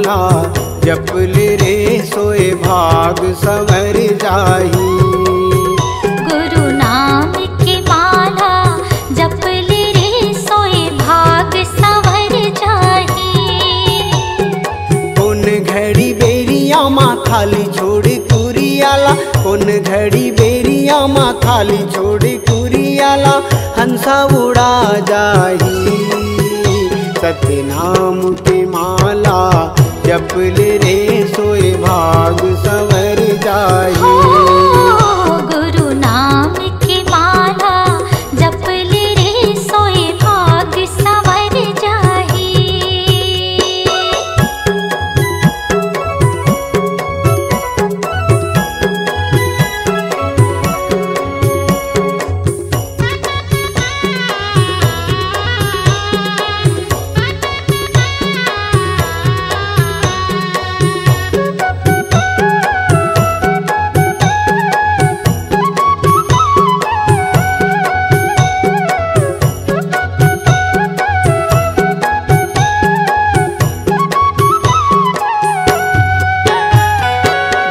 माला जपल रे सोए भाग संवर जाही। गुरु नाम की माला जपल रे सोए भाग संवर जाही। कौन घड़ी बेरिया माँ खाली छोड़ कुरियाला, कौन घड़ी बेरिया माँ खाली छोड़ कुरियाला, हंसा उड़ा जाही। सत्य नाम की माला जपल रे सोए भाग संवर जाही। गुरु नाम की माला जपल रे सोए भाग संवर जाही।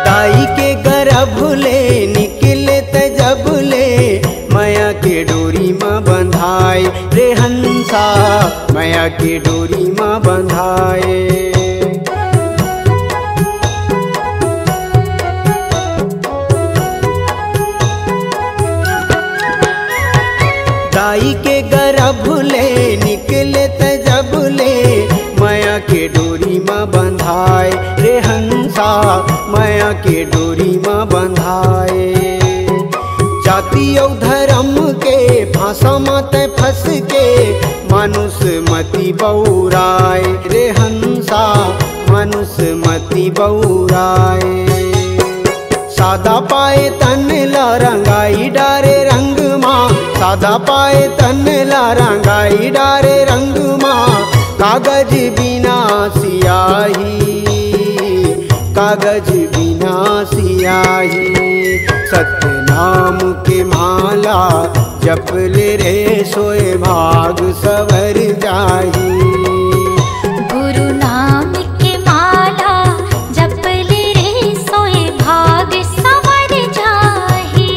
दाई के गर्भ ले निकले त जब ले, माया के डोरी माँ बंधाए रे हंसा, माया के डोरी माँ बंधाए। दाई के गर्भ ले निकले त जब ले, माया के डोरी माँ बंधाए रे हंसा, माया के डोरी माँ बंधाए। जाति और धर्म के फांसा मत फंस के, मानुष मति बौराए रे हंसा, मानुष मति बौराए। सादा पाए तन ला रंगाई डारे रंग माँ, सादा पाए तन ला रंगाई डारे रंग माँ, कागज बिना सियाही, कागज बिना सियाही। सत्य नाम के माला जपल रे सोए भाग संवर जाही। गुरु नाम की माला जपल रे सोए भाग संवर जाही।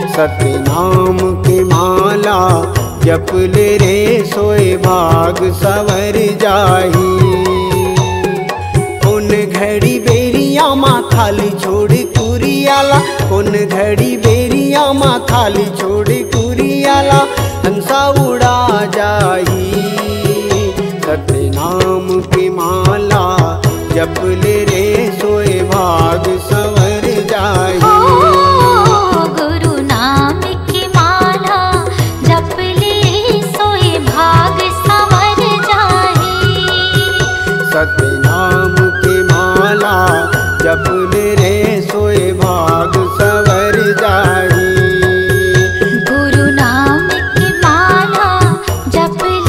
सत्य नाम की माला जपल रे सोए भाग संवर जाही। कौन घड़ी बेरिया माँ खाली छोड़ कुरियाला, कौन घड़ी बेरिया माँ खाली छोड़ कुरियाला, हंसा उड़ा जाही। सत्य नाम की माला जपल रे सोए भाग संवर जाही। गुरु नाम की माला जपल रे सोए भाग संवर जाही। सत्य नाम की माला जपल रे सोए भाग संवर जाही। गुरु नाम की माला जपल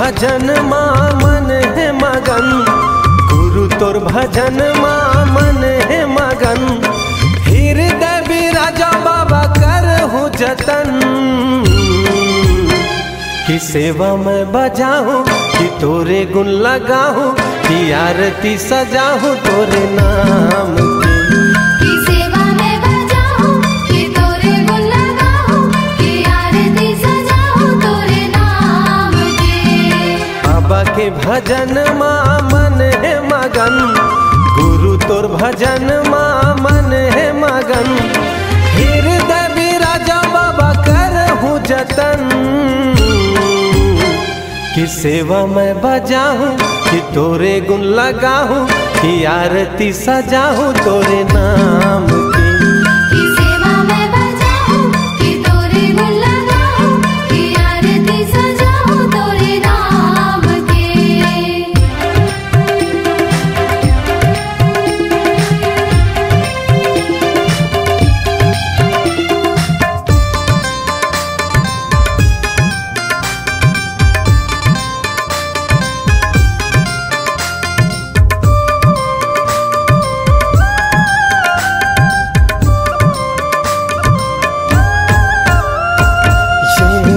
भजन माँ मन है मगन, गुरु तोर भजन माँ मन है मगन। हृदय बिराजा बाबा करहूँ जतन, कि सेवा मैं बजाऊं कि तोरे गुण लगाऊं, कि आरती सजाऊं तोरे नाम की। सेवा में बजाऊं कि तोरे गुण लगाऊं, कि आरती सजाऊं तोरे नाम के। बाबा के भजन माँ मन है मगन, गुरु तोर भजन माँ मन है मगन। हृदय बिराजा बाबा करहूँ जतन, कि सेवा मैं बजाऊं कि तोरे गुण लगाऊं, कि आरती सजाऊं तोरे नाम की। सेवा में बजाऊं कि तोरे गुण लगाऊं, कि आरती सजाऊं तोरे नाम के।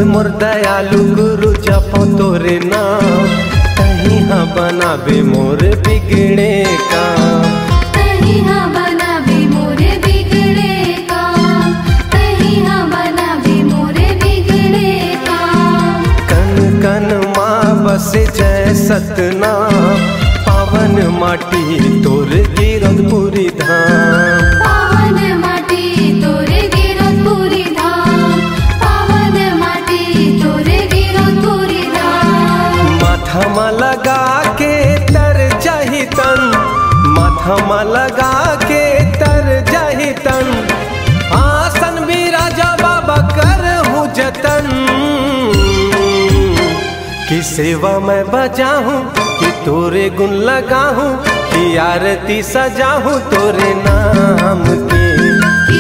मोर दयालु गुरु जपो तोरे नाम, कहीं हाँ बनाबे मोर बिगड़े काम। कहीं हाँ बनाबे मोरे बिगड़े काम, कहीं हाँ बनाबे मोरे बिगड़े काम। कन कन माँ बसे जय सतनाम, पावन माटी तोर गिरधपुरी धाम। पावन माटी तोरे गिरधपुरी धाम, पावन माटी तोरे गिरधपुरी धाम। माथा मा लगा के तर जाहि तन, माथा मा लगा के तर जाहि तन। आसन बिराजा बाबा करहूँ जतन, कि सेवा मैं बजाऊं कि तोरे गुण लगाऊं, कि आरती सजाऊं तोरे नाम की।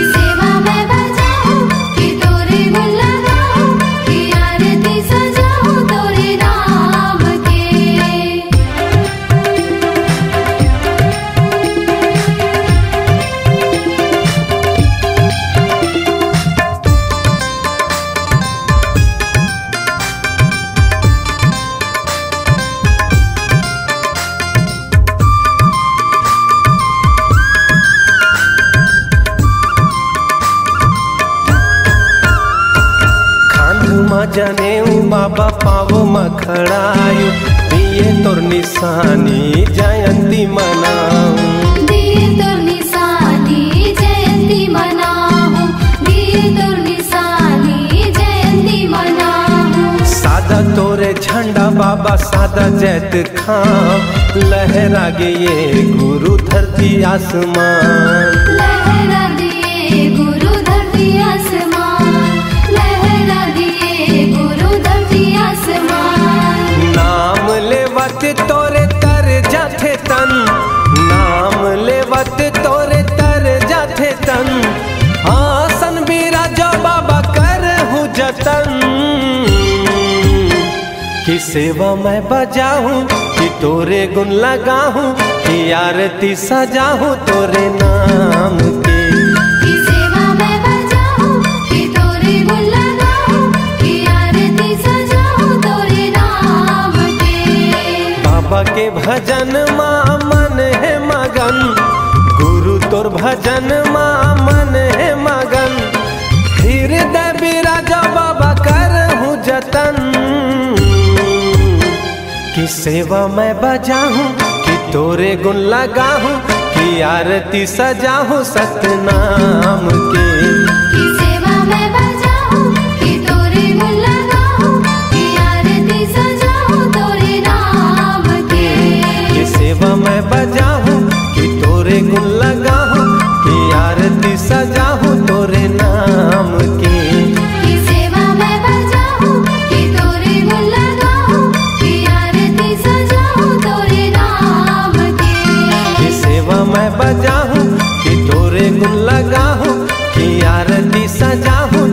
सेवा में बजाऊं कि तोरे गुण लगाऊं, कि आरती सजाऊं तोरे नाम के। जने बाबा पावो मखड़ायु, दिए तोर निशानी जयंती मनाऊं। दिए तोर निशानी जयंती मनाऊं, दिए तोर निशानी जयंती मनाऊं। सादा तोरे झंडा बाबा सादा जैत खाम, लहरा गे ये गुरु धरती आसमान। लहरा दिए गुरु धरती आसमान, लहरा दिए गुरु धरती आसमान। नाम लेवत तोरे तर जाथे तन, नाम लेवत तोरे तर जाथे तन। आसन बिराजा बाबा करहूँ जतन, कि सेवा मैं बजाऊं कि तोरे गुण लगाऊं, कि आरती सजाऊं तोरे नाम की। सेवा में बजाऊं कि तोरे गुण लगाऊं, कि आरती सजाऊं तोरे नाम के। बाबा के भजन माँ मन है मगन, गुरु तोर भजन माँ मन है मगन। हृदय बिराजा बाबा करहूँ जतन, कि सेवा मैं बजाऊं कि तोरे गुण लगाऊं, कि आरती सजाऊं सतनाम के। सेवा में बजाऊं कि तोरे गुण लगाऊं, कि आरती सजाऊं तोरे नाम के। सेवा मैं बजाऊं कि तोरे गुण लगाऊं, कि आरती सजाऊं तोरे नाम के। सेवा में बजाऊं कि तोरे गुण लगाऊं, कि आरती सजाऊं तोरे नाम के। सेवा मैं बजाऊं कि तोरे गुण लगाऊं, कि आरती सजाऊं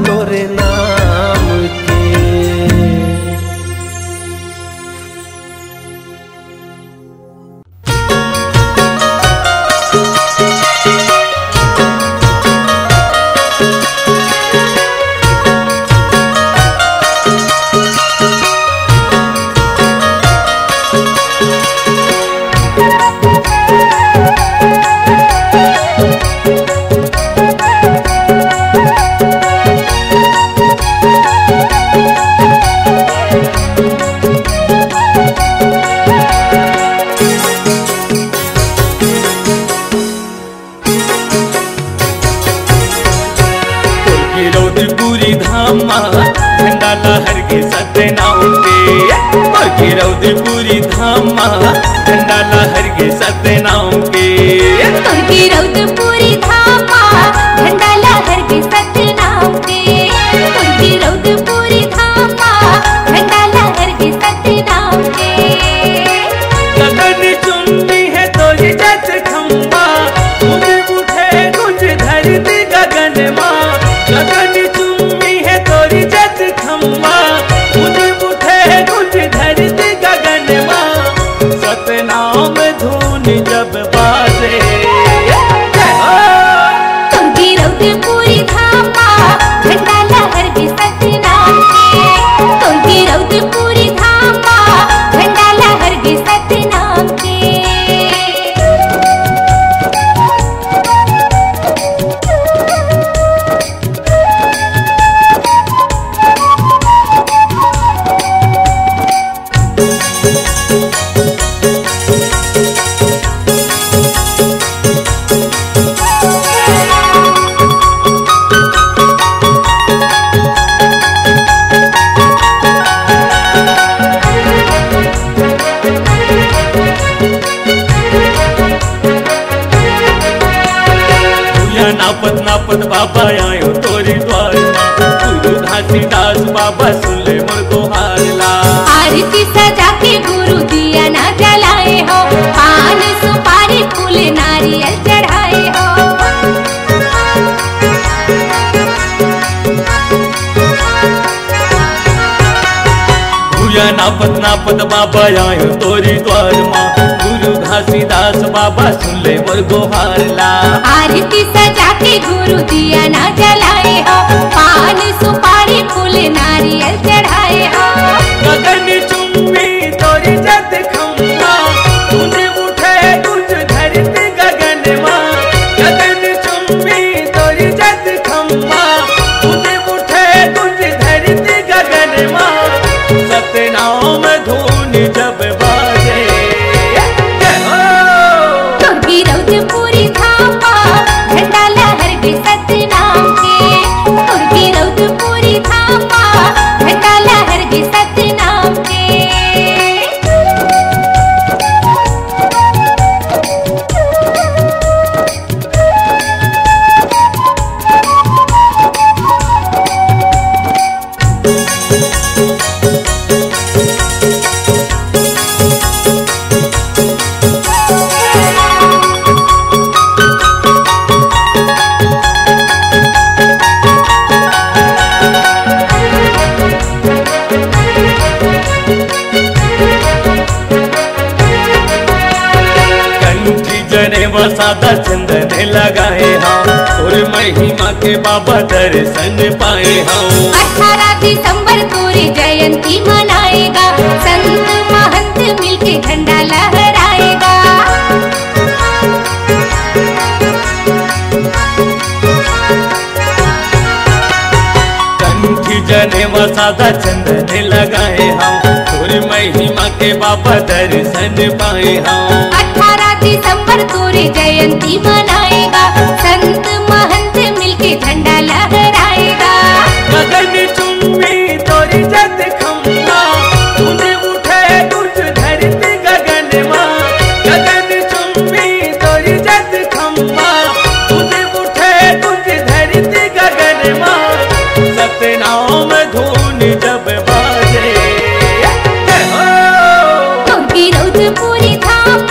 रौदपुरी धाम झंडा लहर के सतनाम के। तुर्की रौदपुरी धाम झंडा लहर के सतनाम के। तुर्की रौदपुरी धाम झंडा लहर के सतनाम के। गगन चुम्बी है तोरी जस खम्बा गूंज उठे गूंज धरती गगन माँ। गगन चुम्बी है तोरी जस खम्बा गूंज उठे गूंज धरती गगन माँ। सतनाम धुन जब बाजे तुर्की रौदपुरी धाम झंडा लहर के सतनाम के। तुर्की रौदपुरी धाम झंडा लहर के सतनाम के। नापत नापत बाबा आयो तोरी द्वार गुरु घासीदास बाबा सुन ले मोर गोहारला। आरती सजा के गुरु दिया ना जलाए हो। पान सुपारी फूल नारियल चढ़ाए हो। भूया नापत नापत बाबा आयो तोरी द्वार माँ गुरु घासीदास बाबा सुन ले मोर गोहारला। आरती सजा के गुरु दिया ना जलाए हो। पान सुपारी फूल नारियल चढ़ाए हो। गगन चुम्बी तोरी जत खम्बा गूंज उठे गूंज धरती गगन माँ। गगन चुम्बी तोरी जत खम्बा गूंज उठे गूंज धरती गगन माँ। सतनाम धुन जब बाजे तुर्की रौदपुरी धाम झंडा लहर के सतनाम के। तुर्की रौदपुरी धाम झंडा लहर के सतनाम के। जने वसादा चंदन लगाए हम और महिमा के बाबा दर्शन पाए हम। 18 दिसंबर तोरी जयंती मनाएगा। संत महंत मिलके झंडा लहराएगा। कंठी जने वसादा चंदन लगाए हम और महिमा के बाबा दर्शन पाए हम। 18 दिसंबर तोरी जयंती मनाएगा। संत महंत मिलके झंडा लहराएगा। गगन चुम्बी तोरी जत खम्बा गूंज उठे गूंज धरती गगन माँ। गगन चुम्बी तोरी जत खम्बा गूंज उठे गूंज धरती गगन माँ। सतनाम धुन जब बाजे तुर्की रौदपुरी धाम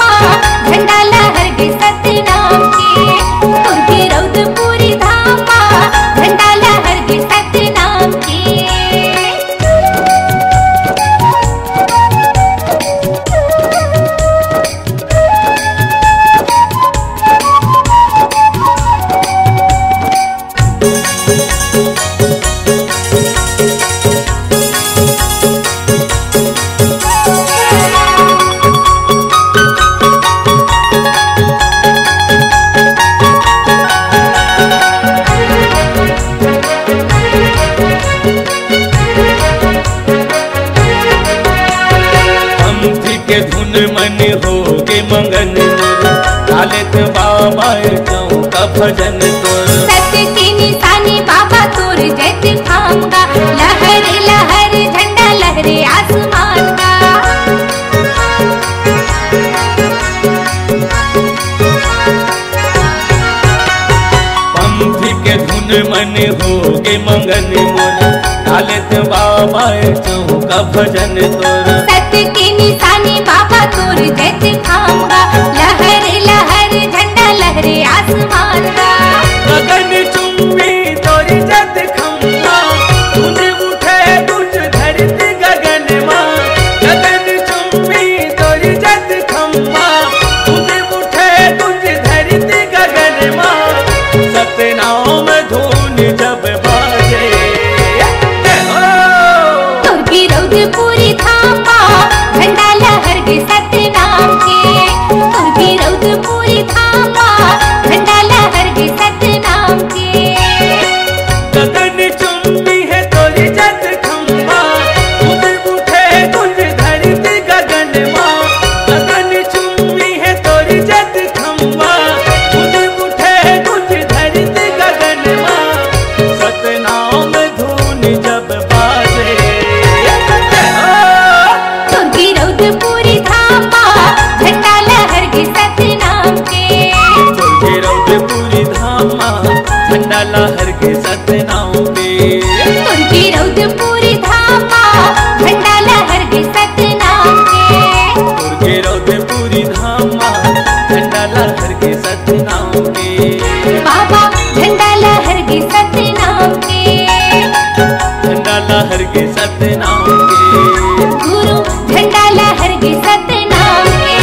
झंडा लहर के सतनाम के। तुर्की रौदपुरी धाम झंडा लहर के सतनाम के। के धुन मन हो के मंगन लालित बाबा का भजन तोर। सत्य की निशानी बाबा तोर जैसे थामगा। लहर लहर झंडा लहरे आसमान का। मन होगे मंगन मोर, डालत बाबा चौका भजन तोर। सत्य के निशानी बाबा तोर जैत खाऊंगा, लहर लहर झंडा लहरे आसमान का। गगन चुंबी तोरी जत खम्बा, तुझ उठे तुझ धरती गगन माँ। गगन चुंबी तोरी जत खम्बा, तुझ उठे तुझ धरती गगन माँ। सतनाम धुन जब बाजे, तोर की रौद पूरी थामा, झंडा लहर के सतनाम के। तोर की रौद पूरी थामा, झंडा लहर के सतनाम के। गगन चुंबी है तोरी जत खम्बा, तुझ उठे तुझ धरती गगन माँ। गगन चुंबी है तोरी जत खम्बा, तुझ उठे तुझ धरती गगन माँ। सतनाम धुन जब बाजे, तोर की रौद पूरी थामा, झंडा लहर के सतनाम के। तुझे रौद पूरी धामा, झंडा लहर के सतनाम के। तोर की रौद पूरी थामा, झंडा लहर के सतनाम के। तुझे रौद पूरी धामा, झंडा लहर के सतनाम के। बाबा झंडा लहर के सतनाम के। झंडा लहर के सतनाम के। गुरु झंडा लहर के सतनाम के।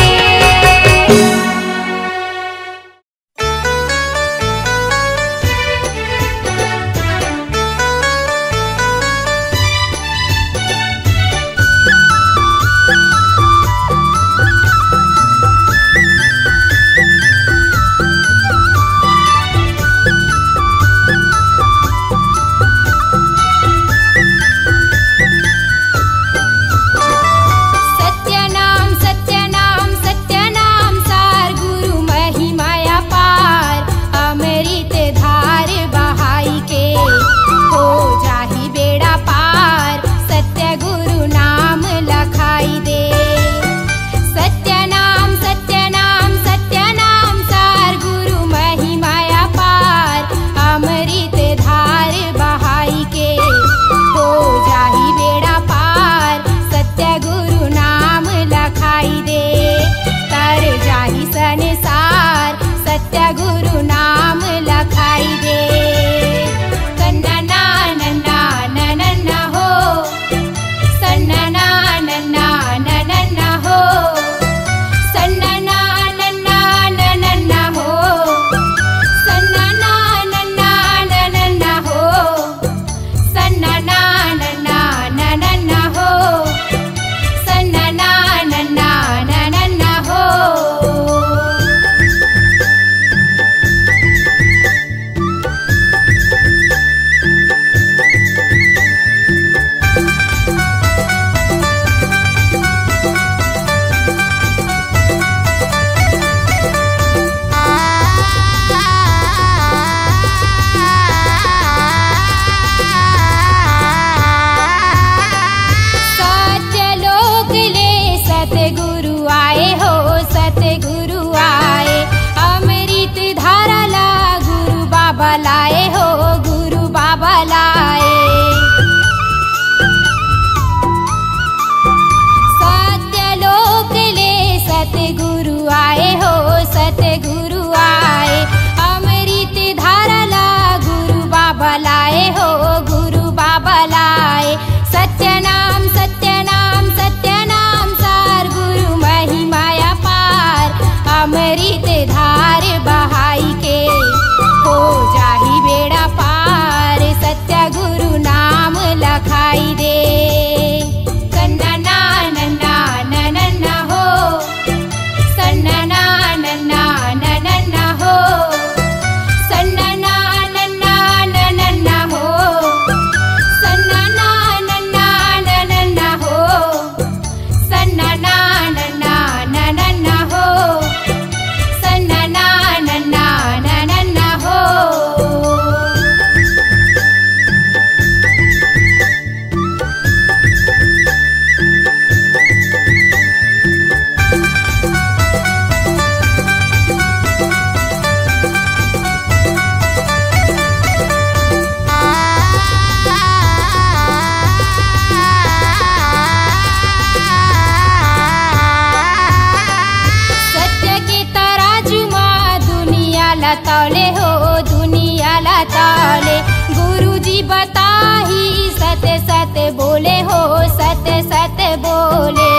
ला तौले हो दुनिया ला तौले। गुरुजी बताही सत्य सत्य बोले हो सत्य सत्य बोले।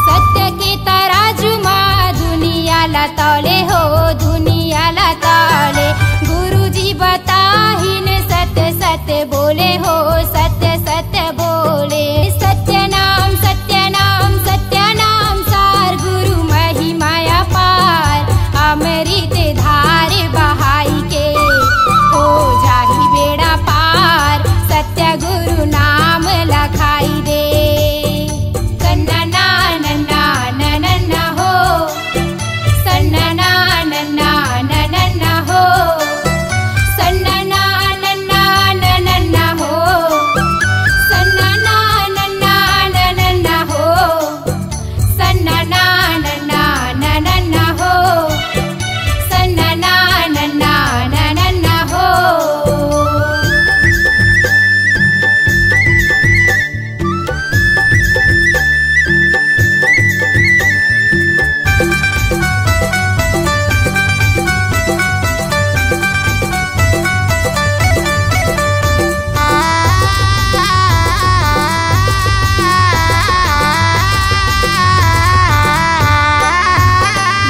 सत्य के तराजू माँ दुनिया ला तौले हो दुनिया ला तौले। गुरुजी बताही ने सत्य सत्य बोले हो सत्य सत्य बोले। सत्य नाम सार गुरु महिमाया पार। अमृत धार बहाई के हो जाही बेड़ा पार। सत्य गुरु नाम लखाई दे। सन्ना नन्ना नन्ना हो सन्ना नन्ना नन्ना हो सन्ना नन्ना नन्ना हो सन्ना नन्ना नन्ना हो सन्ना नन्ना नन्ना हो सन्ना नन्ना नन्ना हो।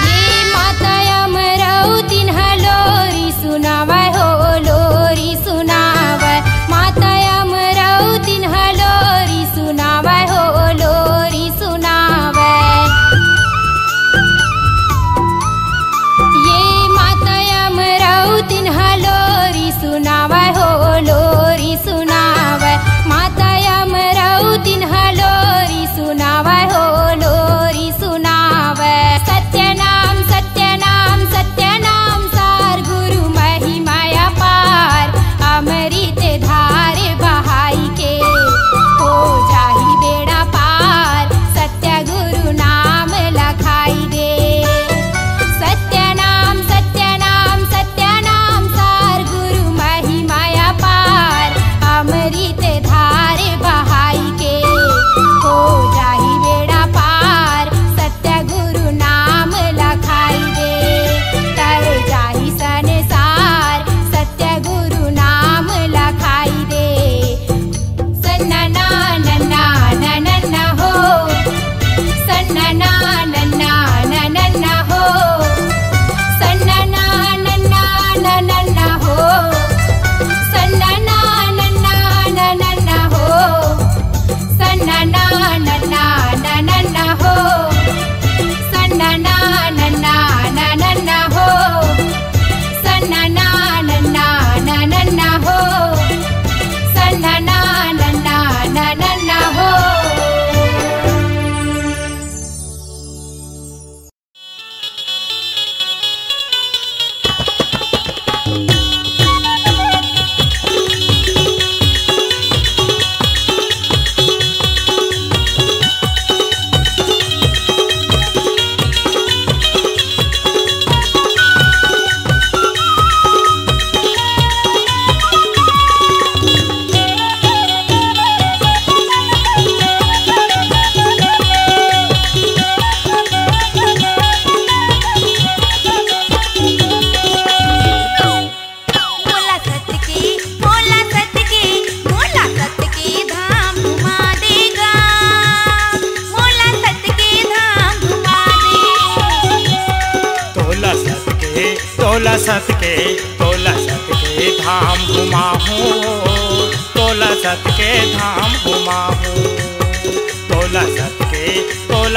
ये माता अमरावती लोरी सुनावै हो लोरी सुनावै। माता अमरावती लोरी सुनावै हो लोरी सुनावै। ये माता अमरावती लोरी सुनावै हो लोरी सुनावै। माता अमरावती लोरी सुनावै हो लोरी सुनावै। सत्य नाम सार गुरु महिमाया पार। अमृत धार बहाई के हो जाही बेड़ा पार। सत्य गुरु नाम लखाई दे। सत्य नाम सार गुरु महिमाया पार। अमृत धार बहाई के हो जाही बेड़ा पार। सत्य गुरु नाम लखाई दे। तर जाही संसार सत्य गुरु नाम लखाई दे। सन्ना नन्ना नन्ना हो सन्ना नन्ना नन्ना हो सन्ना नन्ना नन्ना हो सन्ना नन्ना नन्ना हो सन्ना नन्ना नन्ना हो सन्ना नन्ना नन्ना हो सन्ना नन्ना नन्ना हो सन्ना नन्ना नन्ना हो। तोला सत के धाम घुमाहूँ। तोला सत के धाम घुमाहूँ। तोला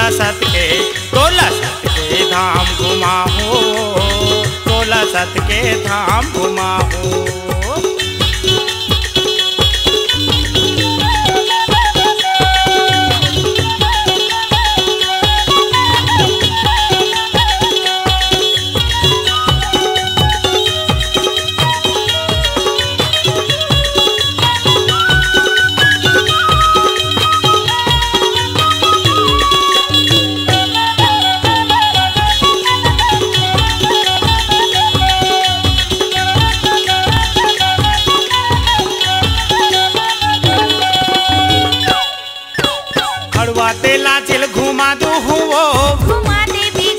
सत के धाम घुमाहूँ। तोला सत के धाम घुमाहूँ। तेला चिल घुमा दू वो घुमा देवी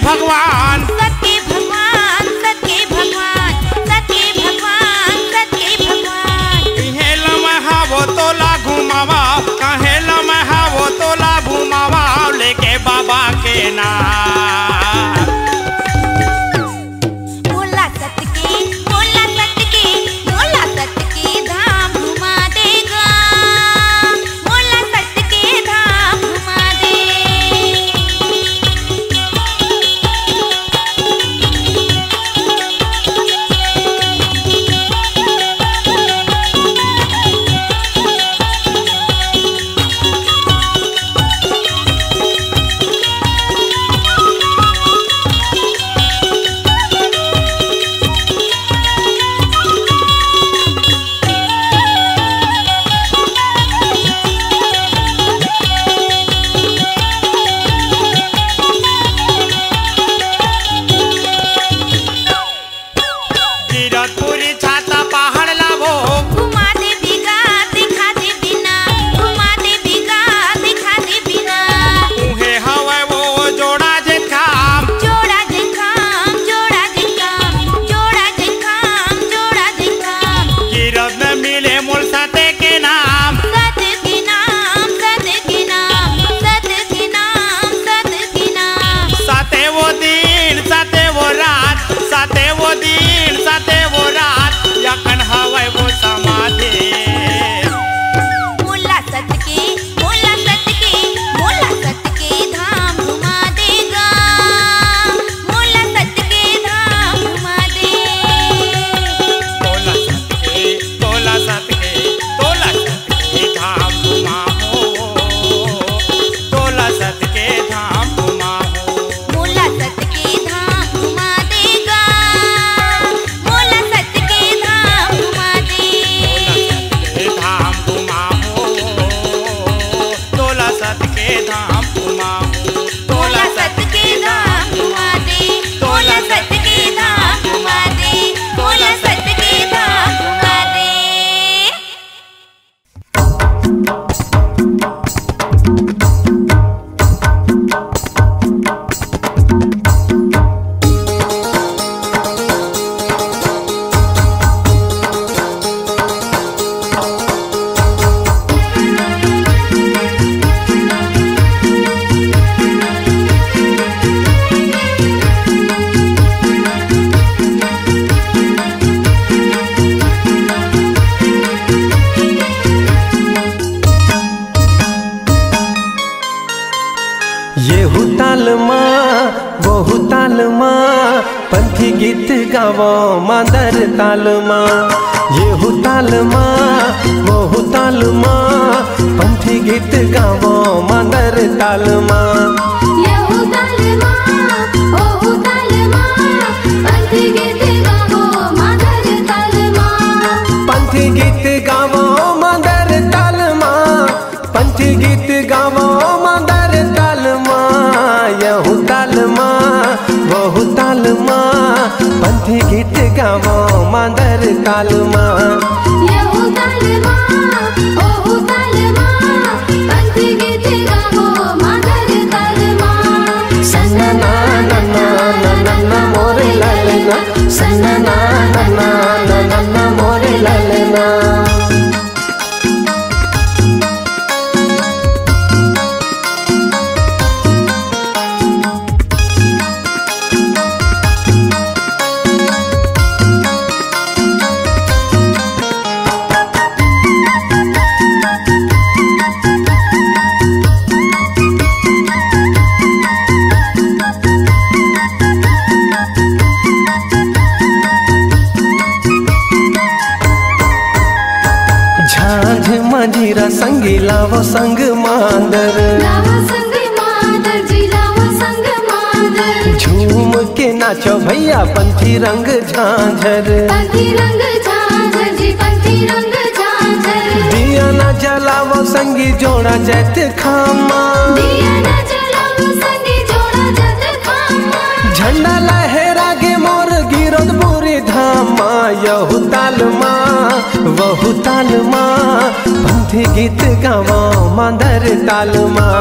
भगवान सत्य भगवान सत्य भगवान सत्य भगवान सत्य भगवान इहे लम्हा वो तोला घुमावा कहे लम्हा वो तोला घुमावा लेके बाबा के नाम मोला सत्य के मोला सत्य के मोला सत्य के धाम घुमा देगा मोला सत्य के धाम घुमा दे गिरतपुरी छाता पहाड़ लाभो घुमा दे बिगा दिखा दे बिना घुमा दे बिगा दिखा दे बिना उहे हवे वो जोड़ा जे काम जोड़ा जे काम जोड़ा जे काम जोड़ा जे काम जोड़ा जे काम गिरत में मिले मोल साथे के नाम सत्य के नाम सत्य के नाम सत्य के नाम सत्य के नाम साथे वो दिन साथे वो रात साथे वो दिन साथे वो रात यखन हवे वो समाधि मोला सत्य के मोला सत्य के मोला सत्य के धाम घुमा देगा मोला सत्य के धाम घुमा दे तोला सतके तोला सतके तोला सतके धाम घुमाओ तोला सतके धाम घुमाओ मोला सत्य के धाम घुमा देगा मोला सत्य के धाम घुमा दे धाम घुमाओ तोला सतके धाम घुमाओ मोला सत्य के धाम घुमा दे मोला सत्य के धाम घुमा दे मोला सत्य के धाम घुमा दे ये हुताल माँ बहु ताल माँ पंथी गीत गावो मादर ताल माँ ये हुताल माँ बहु ताल माँ पंथी गीत गावो मादर ताल माँ यहूदाल माँ ओहूदाल माँ पंथी गीत गावो मादर ताल माँ पंथी गीत गावो मादर ताल माँ पंथी गीत गावो मादर ताल माँ यहू ताल माँ बहु ताल माँ पंथी गीत गावो मादर ताल माँ यहूदाल माँ ओहूदाल माँ पंथी गीत गावो मादर ताल माँ सन्ना ना ना ना ना ना ना मोरे लालना सन्ना ना ना ना ना ना ना मोरे लालना झांझ मंजीरा संगी लावो संग मांदर लावो संग मादर जी लावो संग मादर झूम के नाचो भैया पंथी रंग झांझर पंथी रंग झांझर जी पंथी रंग झांझर दिया ना जलावो संगी जोड़ा जैत खामा दिया न जलावो संगी जोड़ा जत खामा झंडा लहरा गे मोर गिरोद पूरी धामा यहू ताल माँ वहू ताल माँ पंथी गीत गावो मादर ताल माँ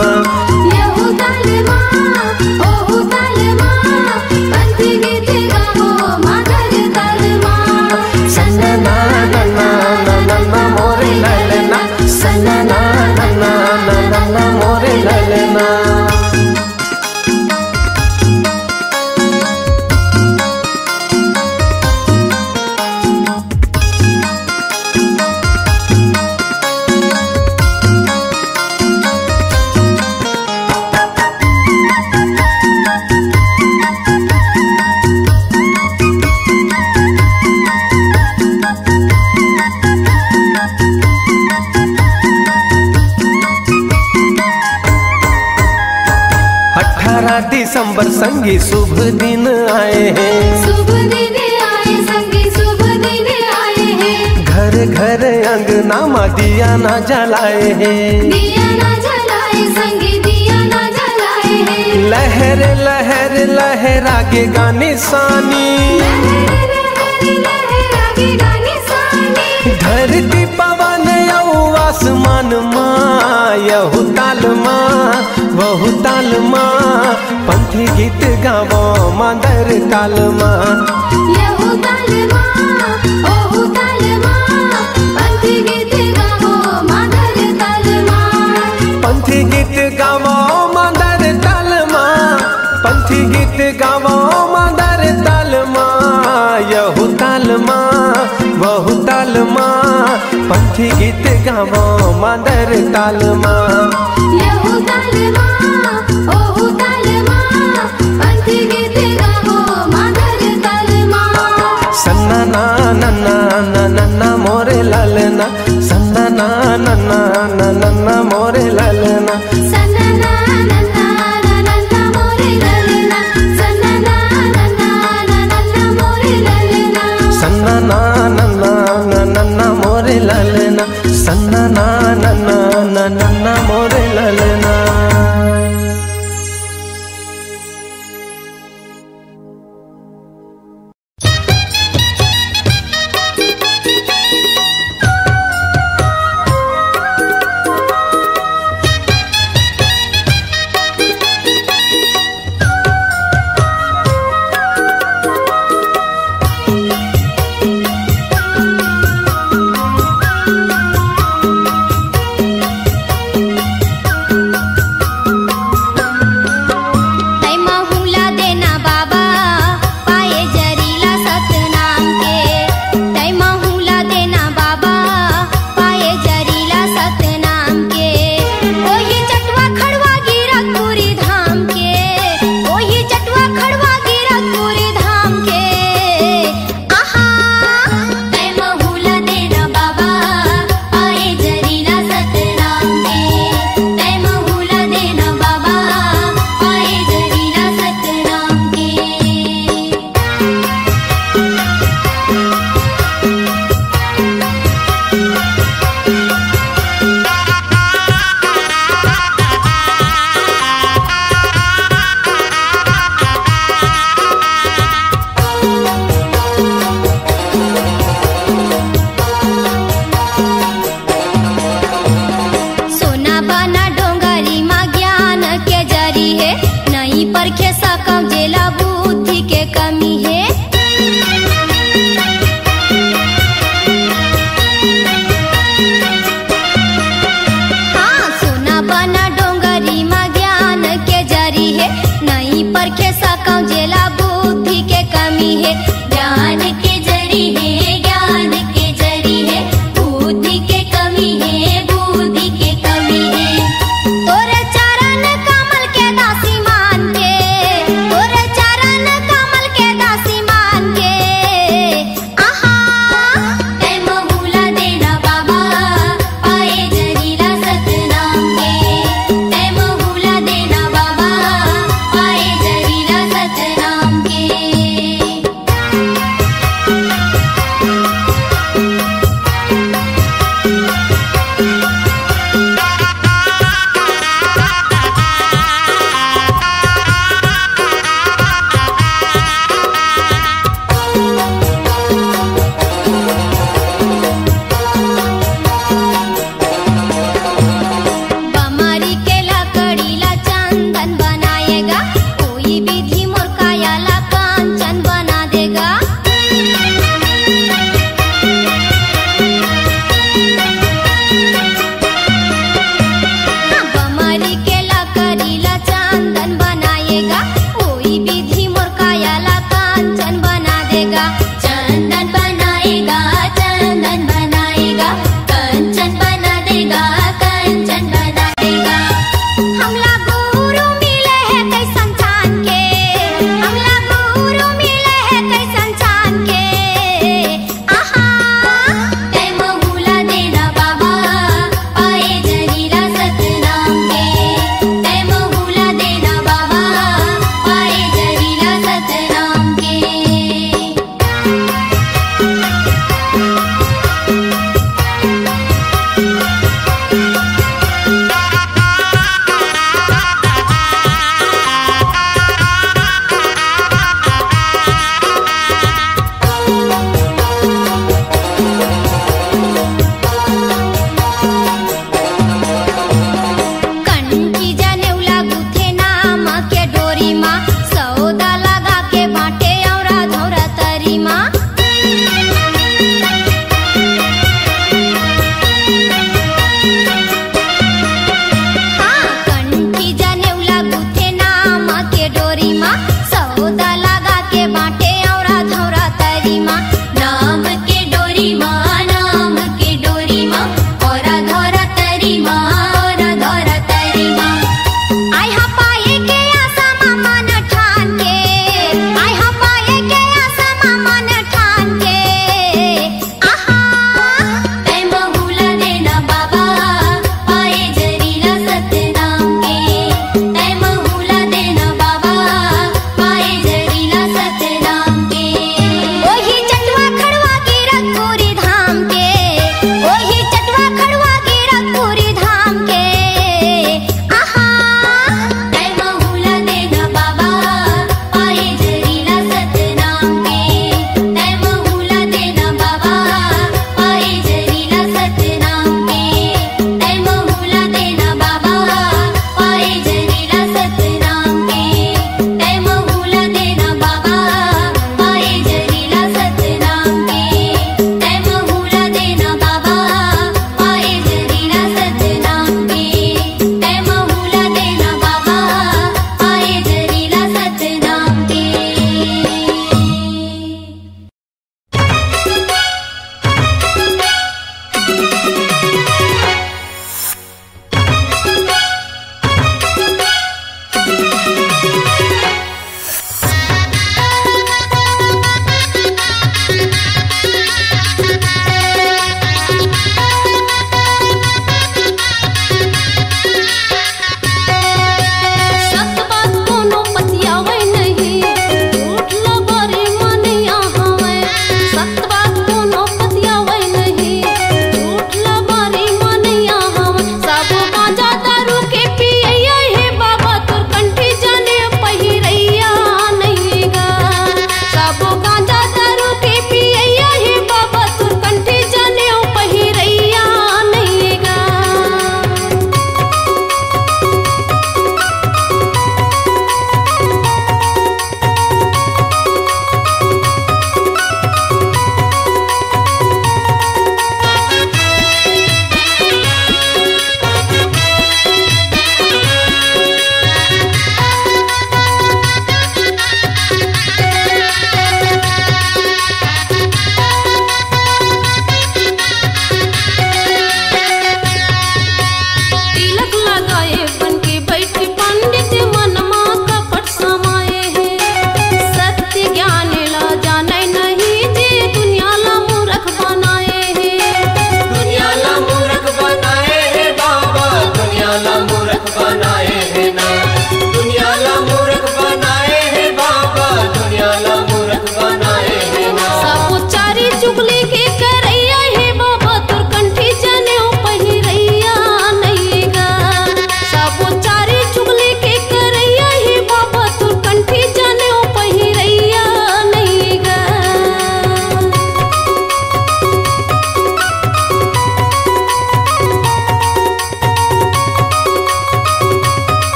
यहूदाल माँ ओहूदाल माँ खबर संगी शुभ दिन आए हैं। शुभ दिन आए संगी शुभ दिन आए हैं। घर घर अंगना में दिया ना जलाए हैं। दिया ना जलाए संगी दिया ना जलाए हैं। लहर लहर लहरा के गाने सानी, धरती पवन यऊ आसमान माँ, यहू ताल माँ वहू ताल माँ, पंथी गीत गावो मादर ताल माँ। यहू ताल माँ ओहू ताल माँ, पंथी गीत गावो मादर ताल माँ। पंथी गीत गावो मादर ताल माँ, पंथी गीत गावो मादर ताल माँ, यहू ताल माँ वहू ताल माँ, पंथी गीत गावो मादर ताल माँ। यहू ताल माँ ओहू ताल माँ, पंथी गीत गावो मादर ताल माँ। सन्ना ना नन्ना ना नन्ना मोरे ललना, सन्ना ना नन्ना ना नन्ना मोरे ललना। सन्ना नन्ना नन्ना मोरे ललना, सन्ना नन्ना नन्ना मोरे ललना। सन्ना ना नन्ना ना नन्ना मोरे ललना, सन्ना ना नन्ना ना नन्ना मोरे ललना।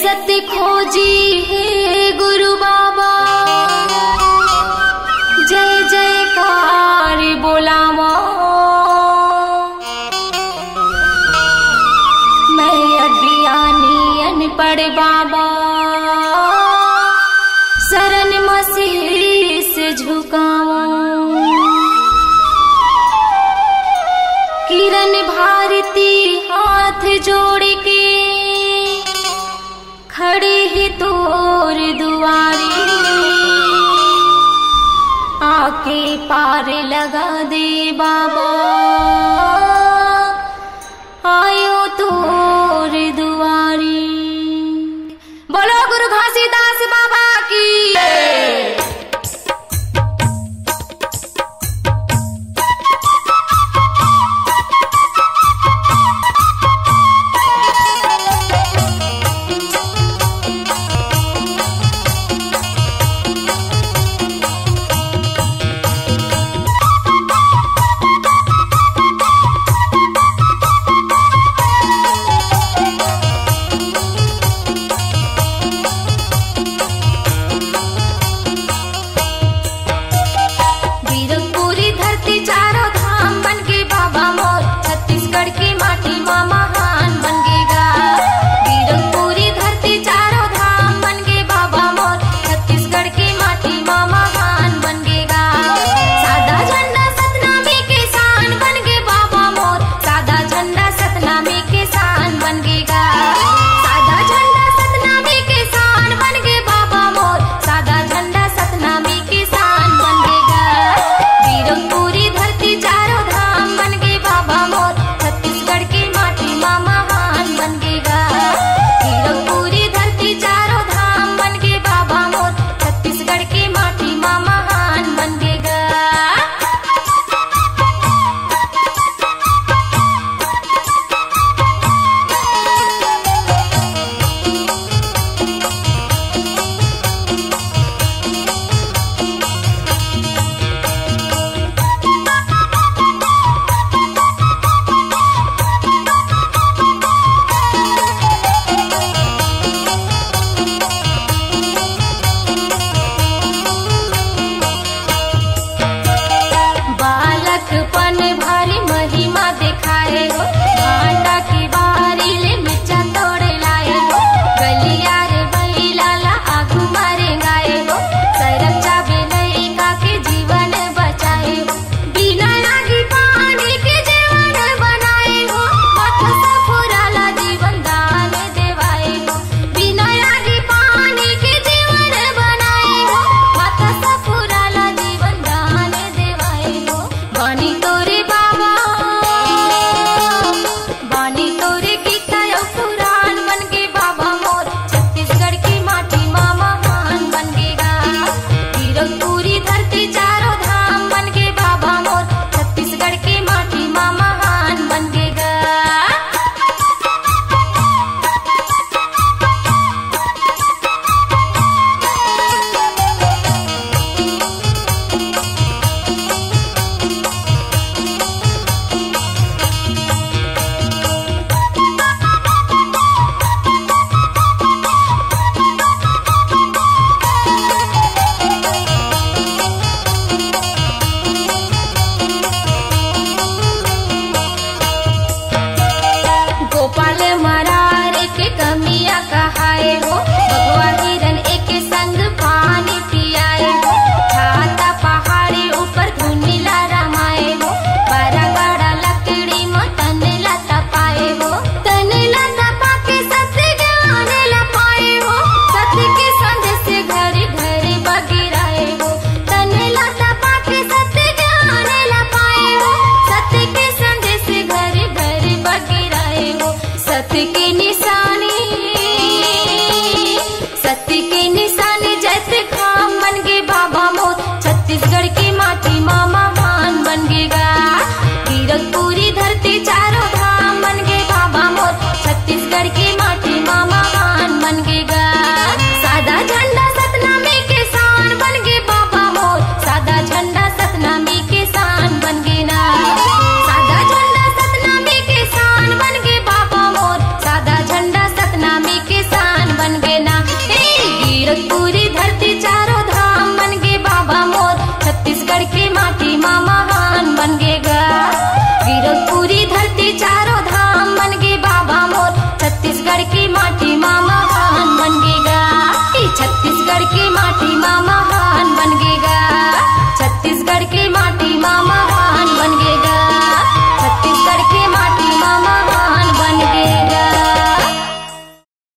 सत्य खोजी हे गुरु बाबा, जय जयकार बोलावा। मैं अज्ञानी अनपढ़ बाबा, शरण मसीह से झुकाऊं। किरण भारती हाथ जोड़ के खड़े ही तोर दुआरी, आके पार लगा दे बाबा, आयो तोर दुआरी। बोलो गुरु घासीदास बाबा की। माटी चार